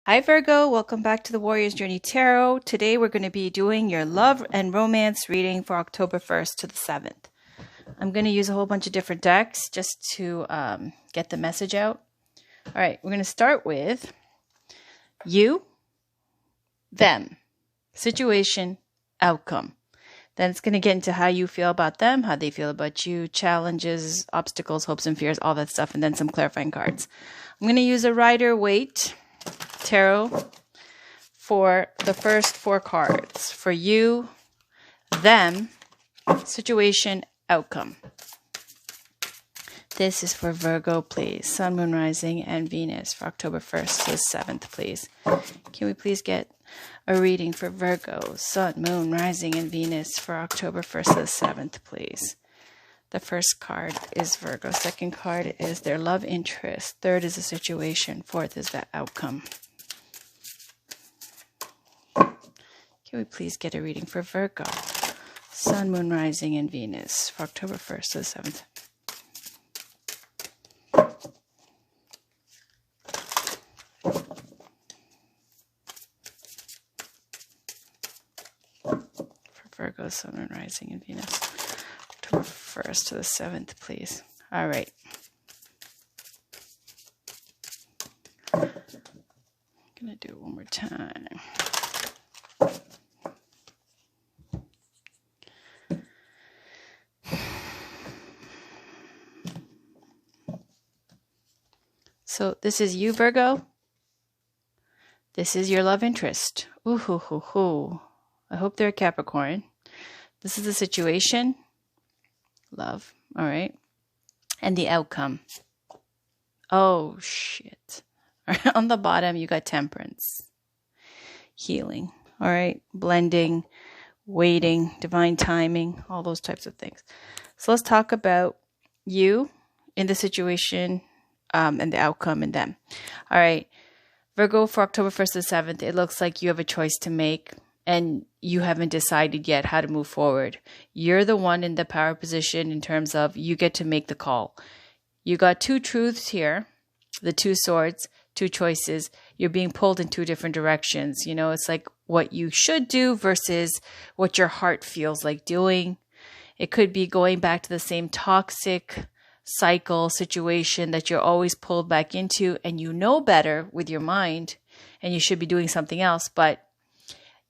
Hi Virgo, welcome back to the Warrior's Journey Tarot. Today we're going to be doing your love and romance reading for October 1st to the 7th. I'm going to use a whole bunch of different decks just to get the message out. All right, we're going to start with you, them, situation, outcome. Then it's going to get into how you feel about them, how they feel about you, challenges, obstacles, hopes and fears, all that stuff, and then some clarifying cards. I'm going to use a Rider-Waite Tarot for the first 4 cards. For you, them, situation, outcome. This is for Virgo, please. Sun, Moon, Rising, and Venus for October 1st to the 7th, please. Can we please get a reading for Virgo, Sun, Moon, Rising, and Venus for October 1st to the 7th, please? The first card is Virgo. Second card is their love interest. Third is the situation. Fourth is the outcome. Can we please get a reading for Virgo, Sun, Moon, Rising, and Venus for October 1st to the 7th? For Virgo, Sun, Moon, Rising, and Venus, October 1st to the 7th, please. All right. I'm going to do it one more time. So this is you, Virgo. This is your love interest. Ooh, hoo, hoo, hoo. I hope they're a Capricorn. This is the situation. Love. All right. And the outcome. Oh, shit. On the bottom, you got temperance. Healing. All right. Blending, waiting, divine timing, all those types of things. So let's talk about you in the situation and the outcome in them. All right. Virgo, for October 1st to the 7th, it looks like you have a choice to make and you haven't decided yet how to move forward. You're the one in the power position in terms of you get to make the call. You got 2 truths here, the 2 swords, 2 choices. You're being pulled in 2 different directions. You know, it's like what you should do versus what your heart feels like doing. It could be going back to the same toxic cycle situation that you're always pulled back into, and you know better with your mind and you should be doing something else, but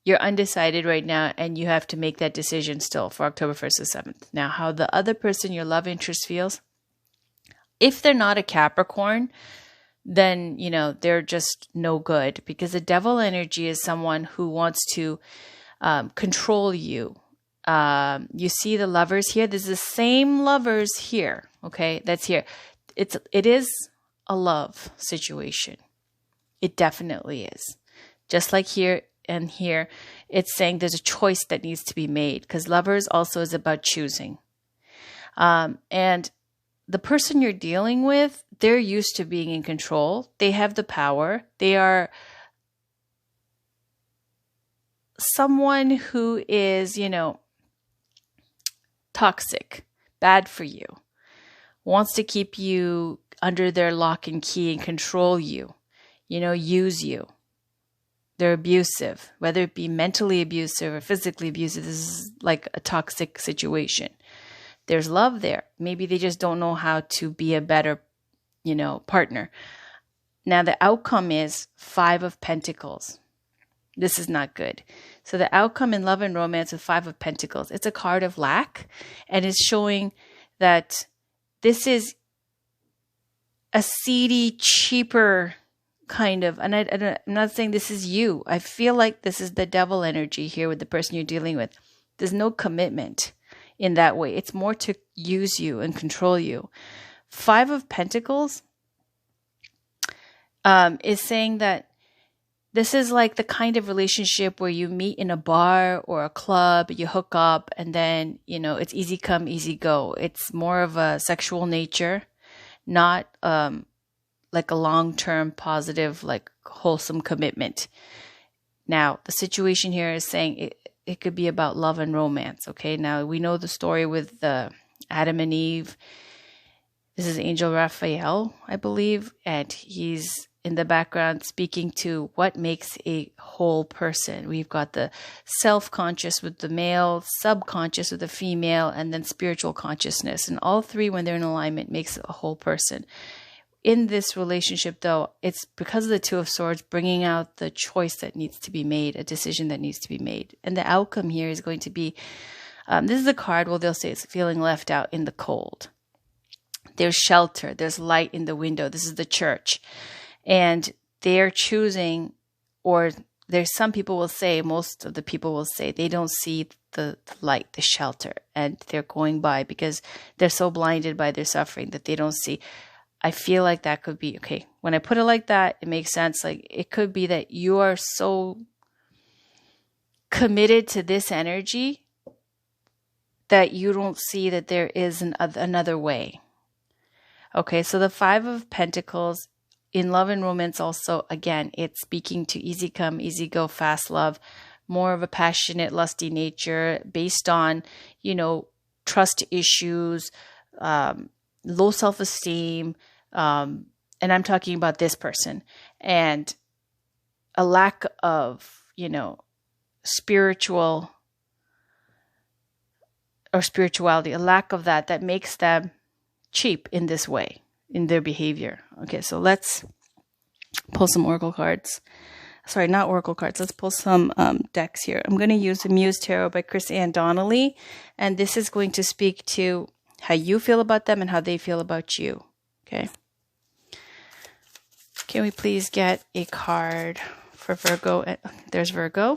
you're undecided right now and you have to make that decision still for October 1st to 7th. Now, how the other person, your love interest, feels, if they're not a Capricorn, then, you know, they're just no good, because the devil energy is someone who wants to control you. You see the lovers here. There's the same lovers here. Okay, that's here. It is a love situation. It definitely is. Just like here and here, it's saying there's a choice that needs to be made, because lovers also is about choosing. And the person you're dealing with, they're used to being in control. They have the power. They are someone who is, you know, toxic, bad for you, wants to keep you under their lock and key and control you, you know, use you. They're abusive, whether it be mentally abusive or physically abusive. This is like a toxic situation. There's love there. Maybe they just don't know how to be a better, you know, partner. Now, the outcome is 5 of Pentacles. This is not good. So the outcome in love and romance with 5 of Pentacles, it's a card of lack, and it's showing that this is a seedy, cheaper kind of, and I'm not saying this is you. I feel like this is the devil energy here with the person you're dealing with. There's no commitment in that way. It's more to use you and control you. 5 of Pentacles is saying that this is like the kind of relationship where you meet in a bar or a club, you hook up, and then, you know, it's easy come, easy go. It's more of a sexual nature, not like a long-term positive, like wholesome commitment. Now, the situation here is saying it could be about love and romance, okay? Now, we know the story with Adam and Eve. This is Angel Raphael, I believe, and he's in the background speaking to what makes a whole person. We've got the self-conscious with the male, subconscious with the female, and then spiritual consciousness. And all three, when they're in alignment, makes a whole person. In this relationship, though, it's because of the Two of Swords bringing out the choice that needs to be made, a decision that needs to be made. And the outcome here is going to be, this is a card, well, they'll say it's feeling left out in the cold. There's shelter, there's light in the window. This is the church. And they're choosing, or there's some people will say, most of the people will say, they don't see the light, the shelter, and they're going by because they're so blinded by their suffering that they don't see. I feel like that could be, okay, when I put it like that, it makes sense. Like it could be that you are so committed to this energy that you don't see that there is another way. Okay, so the Five of Pentacles in love and romance also, again, it's speaking to easy come, easy go, fast love, more of a passionate, lusty nature based on, trust issues, low self-esteem, and I'm talking about this person, and a lack of, spirituality, a lack of that makes them cheap in this way, in their behavior. Okay, so let's pull some oracle cards. Sorry, not oracle cards. Let's pull some decks here. I'm going to use the Muse Tarot by Chris Ann Donnelly, and this is going to speak to how you feel about them and how they feel about you. Okay. Can we please get a card for Virgo? There's Virgo.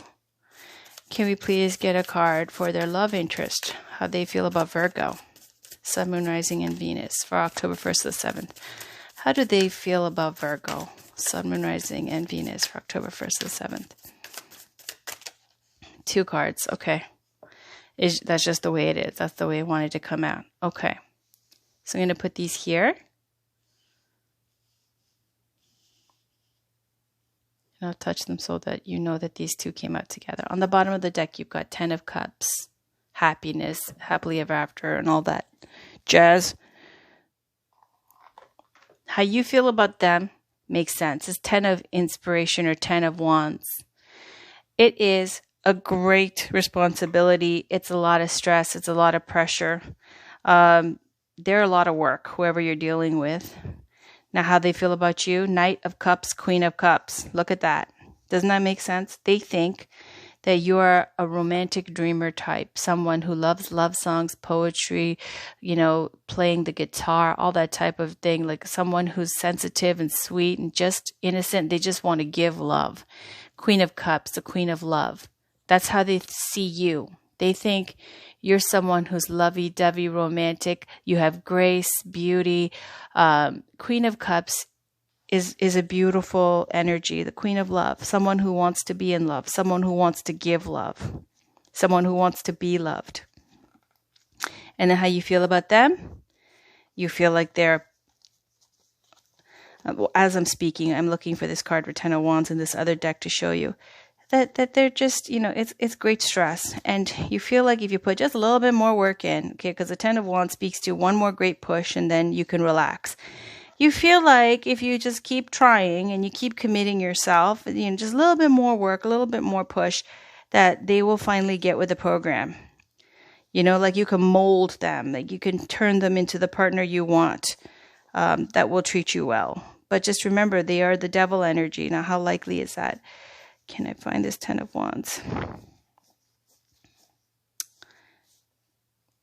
Can we please get a card for their love interest, how they feel about Virgo? Sun, Moon, Rising, and Venus for October 1st to the 7th. How do they feel about Virgo? Sun, Moon, Rising, and Venus for October 1st to the 7th. 2 cards. Okay. That's just the way it is. That's the way I wanted to come out. Okay. So I'm going to put these here. And I'll touch them so that you know that these two came out together. On the bottom of the deck, you've got 10 of Cups, happiness, happily ever after, and all that jazz. How you feel about them makes sense. It's 10 of inspiration or 10 of wands. It is a great responsibility. It's a lot of stress. It's a lot of pressure. They're a lot of work, whoever you're dealing with. Now, how they feel about you, Knight of Cups, Queen of Cups. Look at that. Doesn't that make sense? They think that you are a romantic dreamer type, someone who loves love songs, poetry, playing the guitar, all that type of thing, like someone who's sensitive and sweet and just innocent. They just want to give love. Queen of Cups, the Queen of Love. That's how they see you. They think you're someone who's lovey-dovey, romantic. You have grace, beauty. Queen of Cups is a beautiful energy. The Queen of Love, someone who wants to be in love, someone who wants to give love, someone who wants to be loved. And then how you feel about them? You feel like they're, as I'm speaking, I'm looking for this card for 10 of Wands in this other deck to show you. That they're just, it's great stress. And you feel like if you put just a little bit more work in, okay, because the 10 of Wands speaks to one more great push and then you can relax. You feel like if you just keep trying and you keep committing yourself, just a little bit more work, a little bit more push, that they will finally get with the program. Like you can mold them, like you can turn them into the partner you want, that will treat you well. But just remember, they are the devil energy. Now, how likely is that? Can I find this 10 of Wands?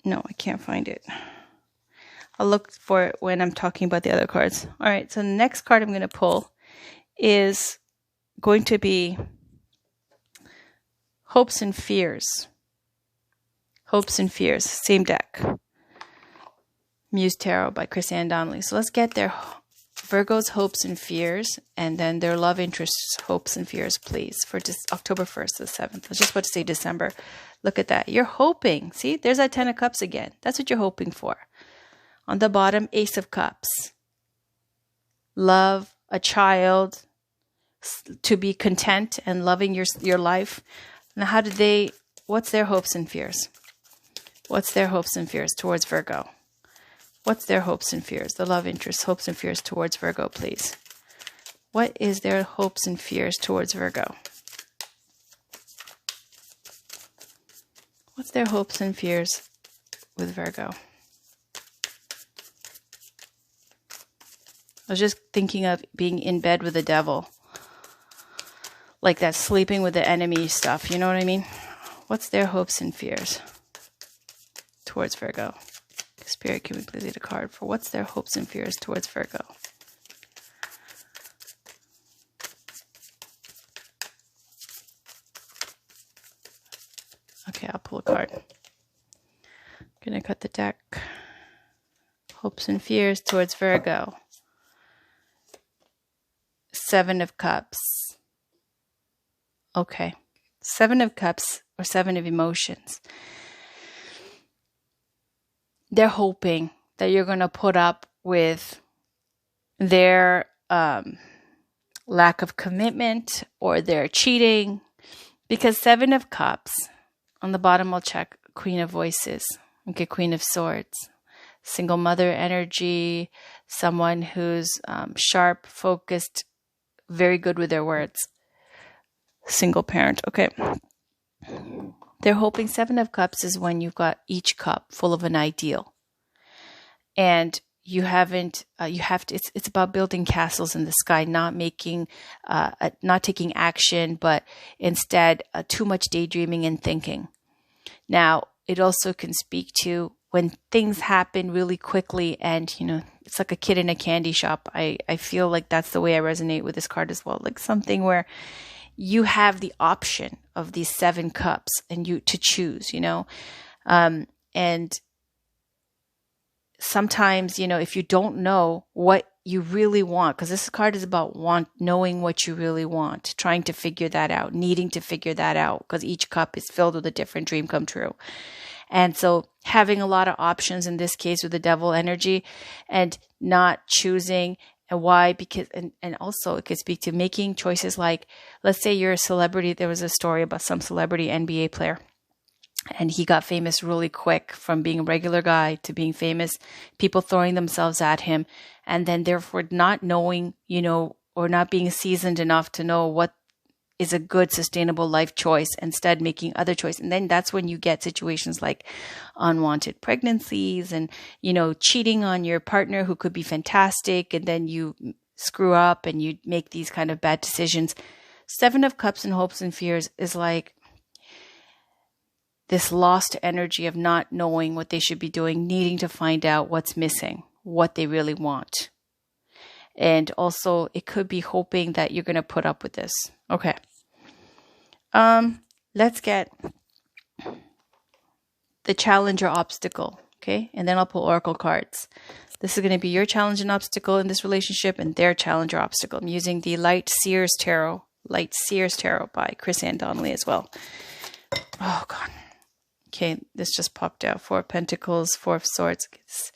No, I can't find it. I'll look for it when I'm talking about the other cards. All right, so the next card I'm going to pull is going to be Hopes and Fears. Hopes and Fears, same deck. Muse Tarot by Chris Ann Donnelly. So let's get their Virgo's hopes and fears, and then their love interests, hopes and fears, please, for October 1st to the 7th. I was just about to say December. Look at that. You're hoping. See, there's that 10 of Cups again. That's what you're hoping for. On the bottom, Ace of Cups. Love, a child, to be content and loving your life. Now, what's their hopes and fears? What's their hopes and fears towards Virgo? What's their hopes and fears? The love interest, hopes and fears towards Virgo, please. What is their hopes and fears towards Virgo? What's their hopes and fears with Virgo? I was just thinking of being in bed with the devil. Like that sleeping with the enemy stuff. You know what I mean? What's their hopes and fears towards Virgo? Spirit, can we please get a card for what's their hopes and fears towards Virgo? Okay, I'll pull a card. I'm going to cut the deck. Hopes and fears towards Virgo. 7 of Cups. Okay. 7 of Cups or 7 of emotions. They're hoping that you're going to put up with their lack of commitment or their cheating. Because 7 of Cups, on the bottom I'll check Queen of Voices. Okay, Queen of Swords. Single mother energy, someone who's sharp, focused, very good with their words. Single parent, okay. They're hoping 7 of Cups is when you've got each cup full of an ideal. And you have to, it's about building castles in the sky, not taking action, but instead too much daydreaming and thinking. Now, it also can speak to when things happen really quickly and, it's like a kid in a candy shop. I feel like that's the way I resonate with this card as well. Like something where you have the option of these 7 cups and you to choose, and sometimes, if you don't know what you really want, because this card is about knowing what you really want, trying to figure that out, needing to figure that out, because each cup is filled with a different dream come true. And so having a lot of options in this case with the devil energy and not choosing. And why? Because, and also it could speak to making choices like, let's say you're a celebrity. There was a story about some celebrity NBA player. And he got famous really quick from being a regular guy to being famous, people throwing themselves at him, and then therefore not knowing, or not being seasoned enough to know what is a good sustainable life choice, instead making other choices. And then that's when you get situations like unwanted pregnancies and, cheating on your partner who could be fantastic. And then you screw up and you make these kind of bad decisions. 7 of Cups and hopes and fears is like this lost energy of not knowing what they should be doing, needing to find out what's missing, what they really want. And also it could be hoping that you're going to put up with this. Okay. Let's get the challenge or obstacle. Okay. And then I'll pull oracle cards. This is going to be your challenge and obstacle in this relationship and their challenge or obstacle. I'm using the Light Seers Tarot by Chris Ann Donnelly as well. Oh God. Okay. This just popped out. 4 of Pentacles, 4 of Swords. It's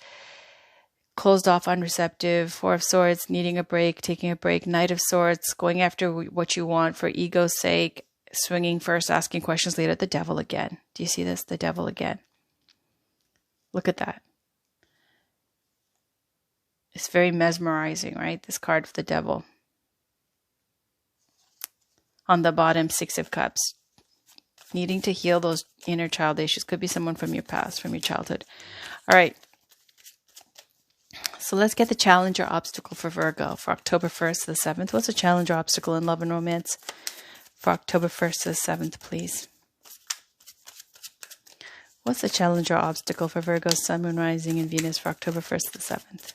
closed off, unreceptive, 4 of Swords, needing a break, taking a break, Knight of Swords, going after what you want for ego's sake, swinging first, asking questions later, the devil again. Do you see this? The devil again. Look at that. It's very mesmerizing, right? This card for the devil. On the bottom, 6 of Cups. Needing to heal those inner child issues. Could be someone from your past, from your childhood. All right. So let's get the challenge or obstacle for Virgo for October 1st to the 7th. What's a challenge or obstacle in love and romance for October 1st to the 7th, please? What's the challenge or obstacle for Virgo, Sun, Moon, Rising, and Venus for October 1st to the 7th?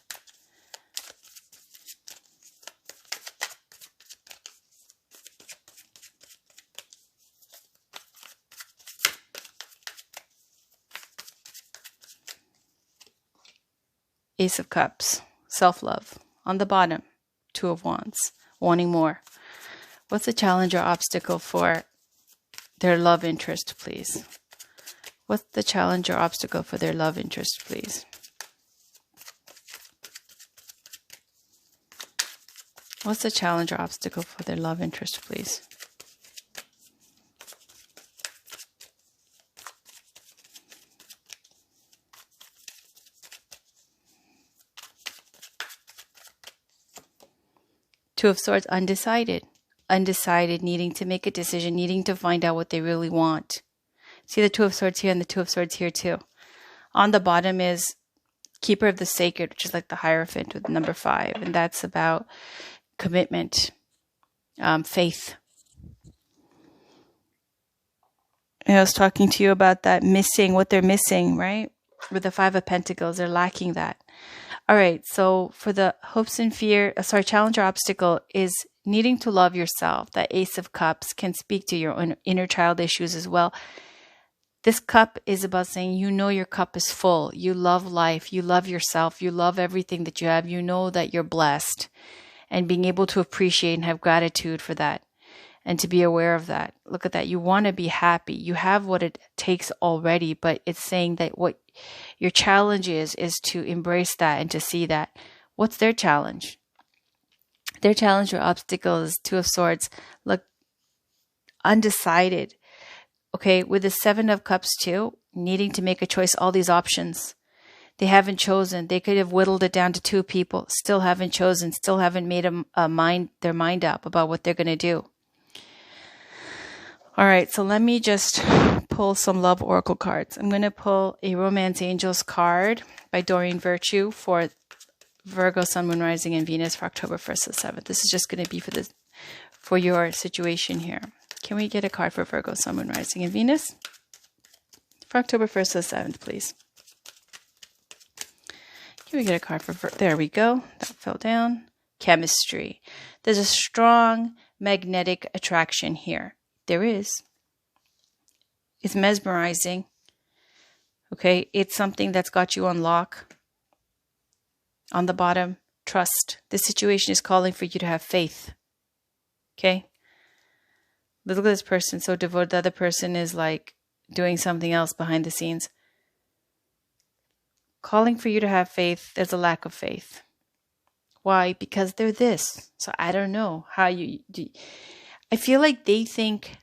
Ace of Cups, self-love. On the bottom, 2 of Wands, wanting more. What's the challenge or obstacle for their love interest, please? What's the challenge or obstacle for their love interest, please? What's the challenge or obstacle for their love interest, please? Two of Swords, undecided. Undecided, needing to make a decision, needing to find out what they really want. See the Two of Swords here and the Two of Swords here too. On the bottom is Keeper of the Sacred, which is like the Hierophant with number 5. And that's about commitment, faith. And I was talking to you about that missing, what they're missing, right? With the 5 of Pentacles, they're lacking that. All right, so for the hopes and fear, challenge or obstacle is needing to love yourself. That Ace of Cups can speak to your own inner child issues as well. This cup is about saying, you know, your cup is full. You love life. You love yourself. You love everything that you have. You know that you're blessed, and being able to appreciate and have gratitude for that and to be aware of that. Look at that. You want to be happy. You have what it takes already, but it's saying that what your challenge is to embrace that and to see that. What's their challenge? Their challenge or obstacle is Two of Swords. Look, undecided. Okay, with the 7 of Cups too, needing to make a choice, all these options. They haven't chosen. They could have whittled it down to 2 people, still haven't chosen, still haven't made their mind up about what they're going to do. All right, so let me just pull some love oracle cards. I'm going to pull a Romance Angels card by Doreen Virtue for Virgo, Sun, Moon, Rising, and Venus for October 1st to 7th. This is just going to be for your situation here. Can we get a card for Virgo, Sun, Moon, Rising, and Venus for October 1st to 7th, please? Can we get a card for there we go. That fell down. Chemistry. There's a strong magnetic attraction here. There is. It's mesmerizing. Okay, it's something that's got you on lock. On the bottom, trust. This situation is calling for you to have faith. Okay? Look at this person, so devoted. The other person is like doing something else behind the scenes. Calling for you to have faith. There's a lack of faith. Why? Because they're this. So I don't know how you do. I feel like they think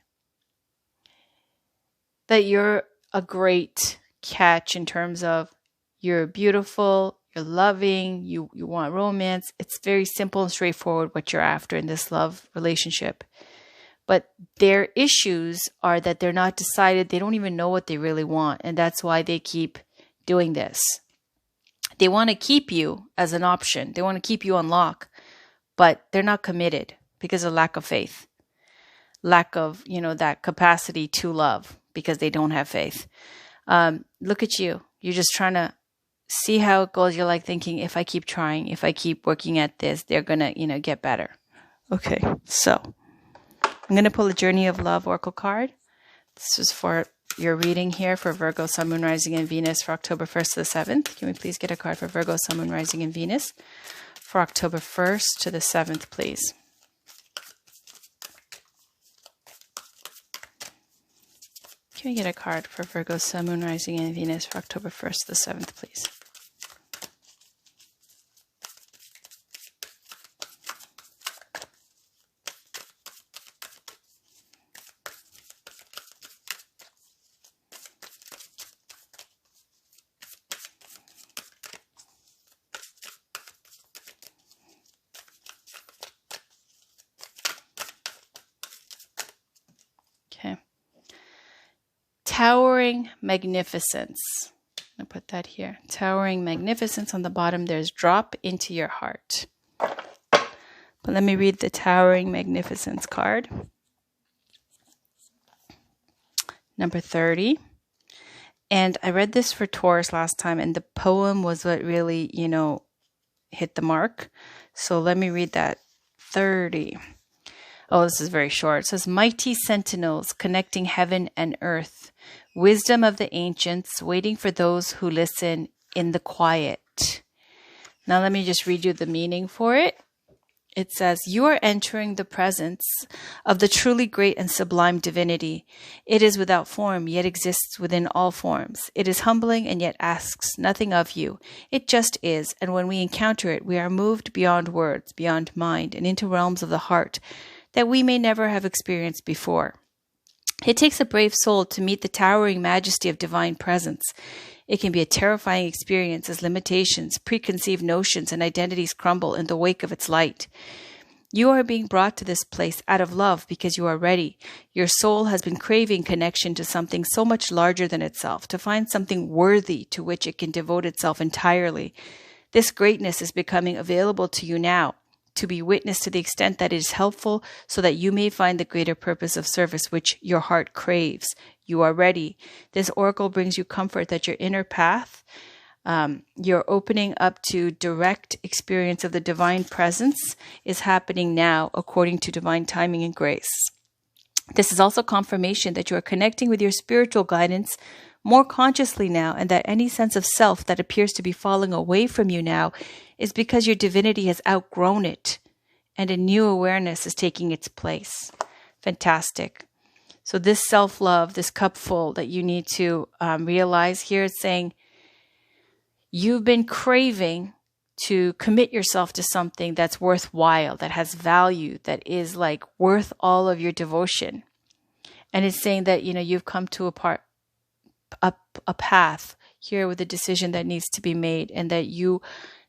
that you're a great catch in terms of you're beautiful, you're loving, you want romance. It's very simple and straightforward what you're after in this love relationship. But their issues are that they're not decided. They don't even know what they really want. And that's why they keep doing this. They want to keep you as an option. They want to keep you on lock. But they're not committed because of lack of faith. Lack of, that capacity to love because they don't have faith. Look at you. You're just trying to see how it goes. You're like thinking, if I keep trying, if I keep working at this, they're going to, get better. Okay, so I'm going to pull a Journey of Love Oracle card. This is for your reading here for Virgo, Sun, Moon, Rising, and Venus for October 1st to the 7th. Can we please get a card for Virgo, Sun, Moon, Rising, and Venus for October 1st to the 7th, please? Can we get a card for Virgo, Sun, Moon, Rising, and Venus for October 1st to the 7th, please? Okay. Towering magnificence. I'll put that here. Towering magnificence. On the bottom, there's drop into your heart. But let me read the Towering Magnificence card. Number 30. And I read this for Taurus last time, and the poem was what really, hit the mark. So let me read that. 30. Oh, this is very short. It says, mighty sentinels connecting heaven and earth, wisdom of the ancients, waiting for those who listen in the quiet. Now let me just read you the meaning for it. It says, you are entering the presence of the truly great and sublime divinity. It is without form, yet exists within all forms. It is humbling and yet asks nothing of you. It just is, and when we encounter it, we are moved beyond words, beyond mind, and into realms of the heart that we may never have experienced before. It takes a brave soul to meet the towering majesty of divine presence. It can be a terrifying experience as limitations, preconceived notions, and identities crumble in the wake of its light. You are being brought to this place out of love because you are ready. Your soul has been craving connection to something so much larger than itself, to find something worthy to which it can devote itself entirely. This greatness is becoming available to you now, to be witnessed to the extent that it is helpful, so that you may find the greater purpose of service which your heart craves. You are ready. This oracle brings you comfort that your inner path, your opening up to direct experience of the divine presence, is happening now according to divine timing and grace. This is also confirmation that you are connecting with your spiritual guidance more consciously now, and that any sense of self that appears to be falling away from you now is because your divinity has outgrown it and a new awareness is taking its place. Fantastic. So this self-love, this cup full that you need to realize here, it's saying you've been craving to commit yourself to something that's worthwhile, that has value, that is like worth all of your devotion. And it's saying that, you've come to a path here with a decision that needs to be made, and that you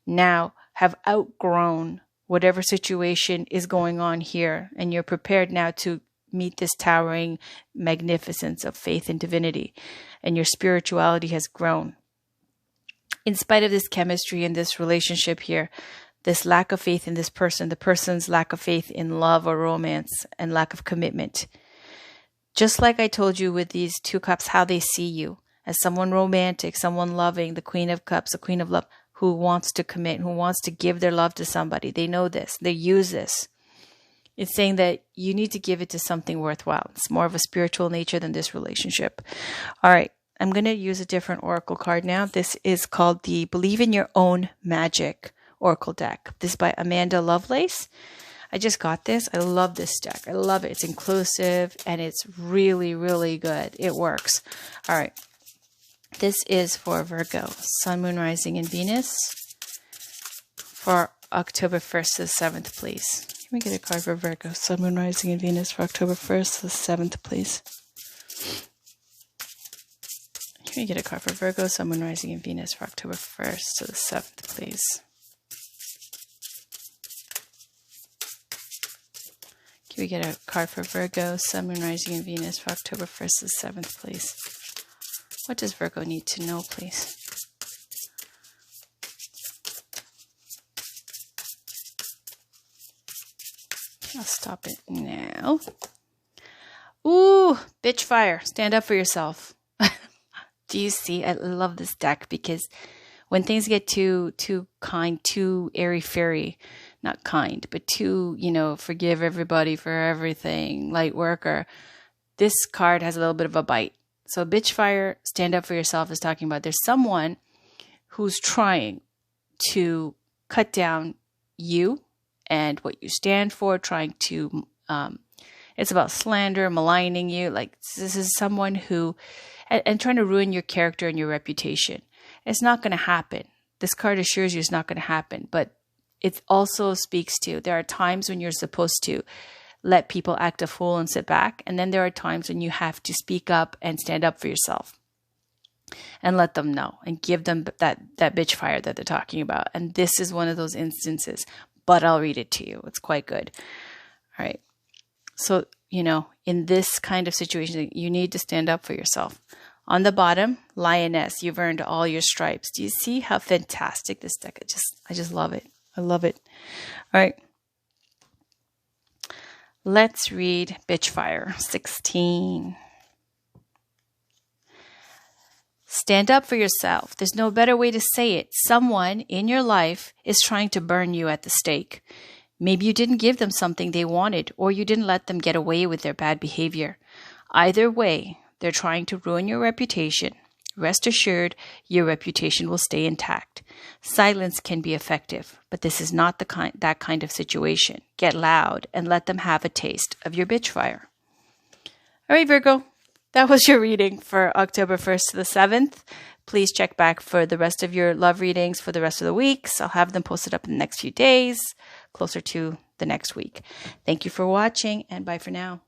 now have outgrown whatever situation is going on here, and you're prepared now to meet this towering magnificence of faith and divinity, and your spirituality has grown. In spite of this chemistry and this relationship here, this lack of faith in this person, the person's lack of faith in love or romance, and lack of commitment. Just like I told you with these two cups, how they see you as someone romantic, someone loving, the Queen of Cups, the Queen of Love, who wants to commit, who wants to give their love to somebody. They know this. They use this. It's saying that you need to give it to something worthwhile. It's more of a spiritual nature than this relationship. All right. I'm going to use a different oracle card now. This is called the Believe in Your Own Magic Oracle deck. This is by Amanda Lovelace. I just got this. I love this deck. I love it. It's inclusive and it's really, really good. It works. All right. This is for Virgo, Sun, Moon, Rising, and Venus for October 1st to the 7th, please. Let me get a card for Virgo, Sun, Moon, Rising, and Venus for October 1st to the 7th, please. Can we get a card for Virgo, Sun, Moon, Rising, and Venus for October 1st to the 7th, please? Can we get a card for Virgo, Sun, Moon, Rising, and Venus for October 1st to the 7th, please? What does Virgo need to know, please? I'll stop it now. Ooh, bitch fire. Stand up for yourself. Do you see? I love this deck because when things get too kind, too airy-fairy, not kind, but too, forgive everybody for everything, light worker, this card has a little bit of a bite. So bitch fire, stand up for yourself is talking about there's someone who's trying to cut down you and what you stand for, trying to, it's about slander, maligning you. Like this is someone who, and trying to ruin your character and your reputation. It's not going to happen. This card assures you it's not going to happen, but it also speaks to, there are times when you're supposed to let people act a fool and sit back. And then there are times when you have to speak up and stand up for yourself and let them know and give them that bitch fire that they're talking about. And this is one of those instances, but I'll read it to you. It's quite good. All right. So, in this kind of situation, you need to stand up for yourself. On the bottom, Lioness, you've earned all your stripes. Do you see how fantastic this deck is? I just love it. I love it. All right. Let's read Bitchfire 16. Stand up for yourself. There's no better way to say it. Someone in your life is trying to burn you at the stake. Maybe you didn't give them something they wanted, or you didn't let them get away with their bad behavior. Either way, they're trying to ruin your reputation. Rest assured, your reputation will stay intact. Silence can be effective, but this is not that kind of situation. Get loud and let them have a taste of your bitch fire. All right, Virgo, that was your reading for October 1st to the 7th. Please check back for the rest of your love readings for the rest of the weeks. I'll have them posted up in the next few days, closer to the next week. Thank you for watching, and bye for now.